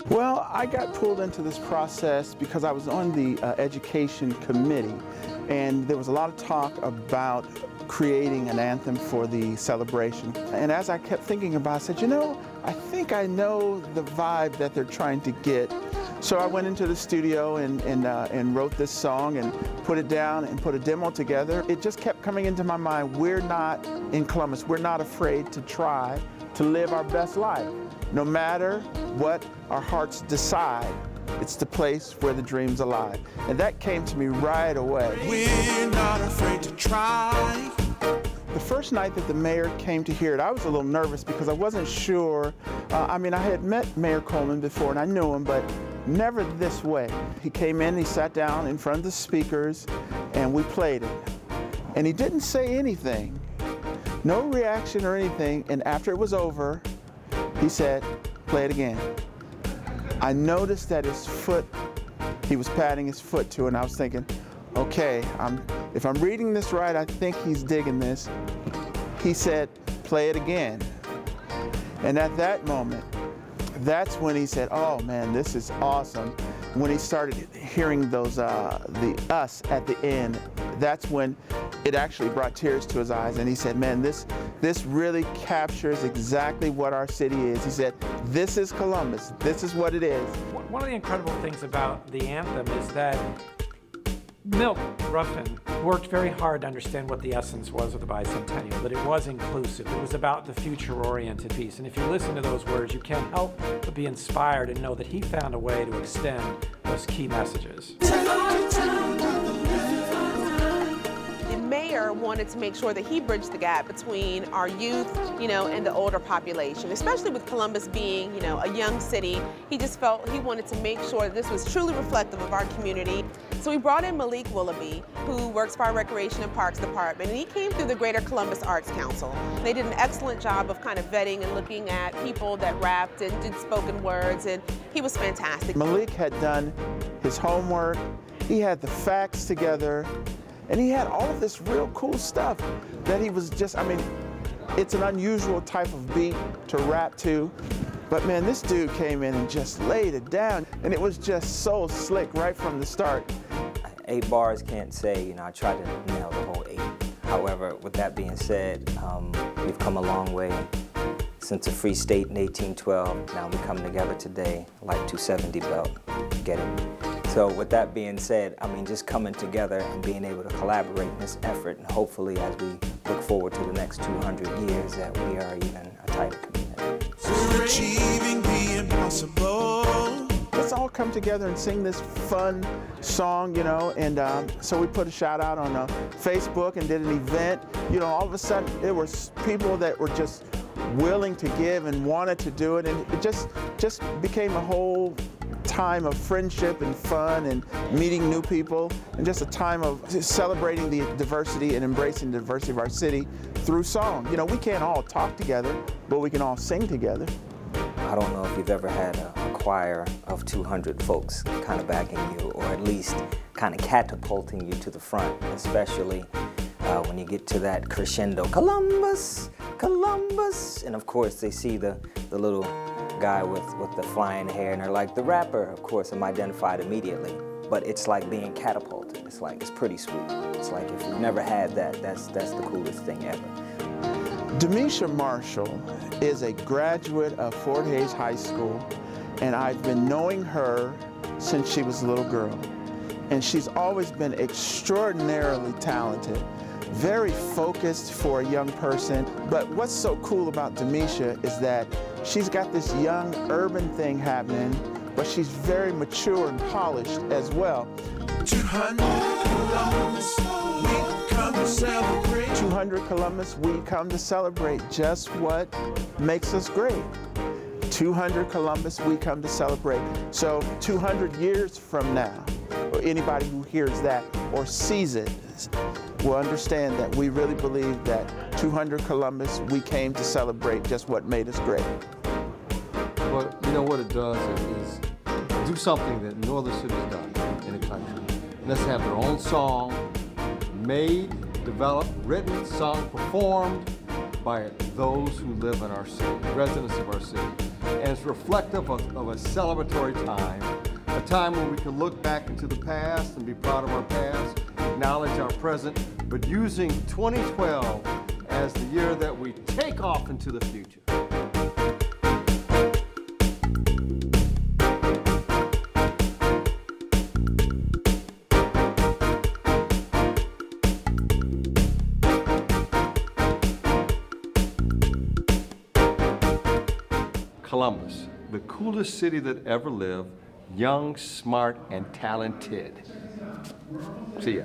Well, I got pulled into this process because I was on the education committee, and there was a lot of talk about creating an anthem for the celebration. And as I kept thinking about it, I said, you know, I think I know the vibe that they're trying to get. So I went into the studio and wrote this song and put it down and put a demo together. It just kept coming into my mind, we're not in Columbus, we're not afraid to try to live our best life. No matter what our hearts decide, it's the place where the dream's alive. And that came to me right away. We're not afraid to try. The first night that the mayor came to hear it, I was a little nervous because I wasn't sure. I mean, I had met Mayor Coleman before and I knew him, but never this way. He came in, he sat down in front of the speakers, and we played it. And he didn't say anything, no reaction or anything, and after it was over, he said, play it again. I noticed that his foot, he was patting his foot too, and I was thinking, okay, if I'm reading this right, I think he's digging this. He said, play it again. And at that moment, that's when he said, oh man, this is awesome. When he started hearing those, the us at the end, that's when it actually brought tears to his eyes, and he said, man, this really captures exactly what our city is. He said, this is Columbus, this is what it is. One of the incredible things about the anthem is that Milt Ruffin worked very hard to understand what the essence was of the Bicentennial, that it was inclusive, it was about the future-oriented piece. And if you listen to those words, you can't help but be inspired and know that he found a way to extend those key messages. The mayor wanted to make sure that he bridged the gap between our youth, you know, and the older population, especially with Columbus being, you know, a young city. He just felt he wanted to make sure that this was truly reflective of our community. So we brought in Malik Willoughby, who works for our Recreation and Parks Department, and he came through the Greater Columbus Arts Council. They did an excellent job of kind of vetting and looking at people that rapped and did spoken words, and he was fantastic. Malik had done his homework, he had the facts together, and he had all of this real cool stuff that he was just, I mean, it's an unusual type of beat to rap to, but man, this dude came in and just laid it down, and it was just so slick right from the start. 8 bars can't say, you know, I tried to nail the whole 8. However, with that being said, we've come a long way since a free state in 1812. Now we come together today like 270 belt. Get it? So with that being said, I mean, just coming together and being able to collaborate in this effort, and hopefully as we look forward to the next 200 years that we are even a tighter community. We're achieving the impossible. Let's all come together and sing this fun song, you know, and so we put a shout out on Facebook and did an event. You know, all of a sudden there were people that were just willing to give and wanted to do it, and it just became a whole time of friendship and fun and meeting new people, and just a time of celebrating the diversity and embracing the diversity of our city through song. You know, we can't all talk together, but we can all sing together. I don't know if you've ever had a choir of 200 folks kind of backing you, or at least kind of catapulting you to the front, especially when you get to that crescendo, Columbus, Columbus, and of course they see the little guy with the flying hair, and they're like, the rapper, of course, I'm identified immediately. But it's like being catapulted. It's like, it's pretty sweet. It's like, if you've never had that, that's the coolest thing ever. Demisha Marshall is a graduate of Fort Hays High School, and I've been knowing her since she was a little girl. And she's always been extraordinarily talented, very focused for a young person. But what's so cool about Demisha is that she's got this young urban thing happening, but she's very mature and polished as well. 200 Columbus, we come to celebrate. 200 Columbus, we come to celebrate just what makes us great. 200 Columbus, we come to celebrate. So 200 years from now, or anybody who hears that or sees it will understand that we really believe that 200 Columbus, we came to celebrate just what made us great. Well, you know what it does is do something that no other city's done in the country. Let's have their own song, made developed, written, sung, performed by those who live in our city, residents of our city. And it's reflective of a celebratory time, a time when we can look back into the past and be proud of our past, acknowledge our present, but using 2012 as the year that we take off into the future. Columbus, the coolest city that ever lived, young, smart, and talented. See ya.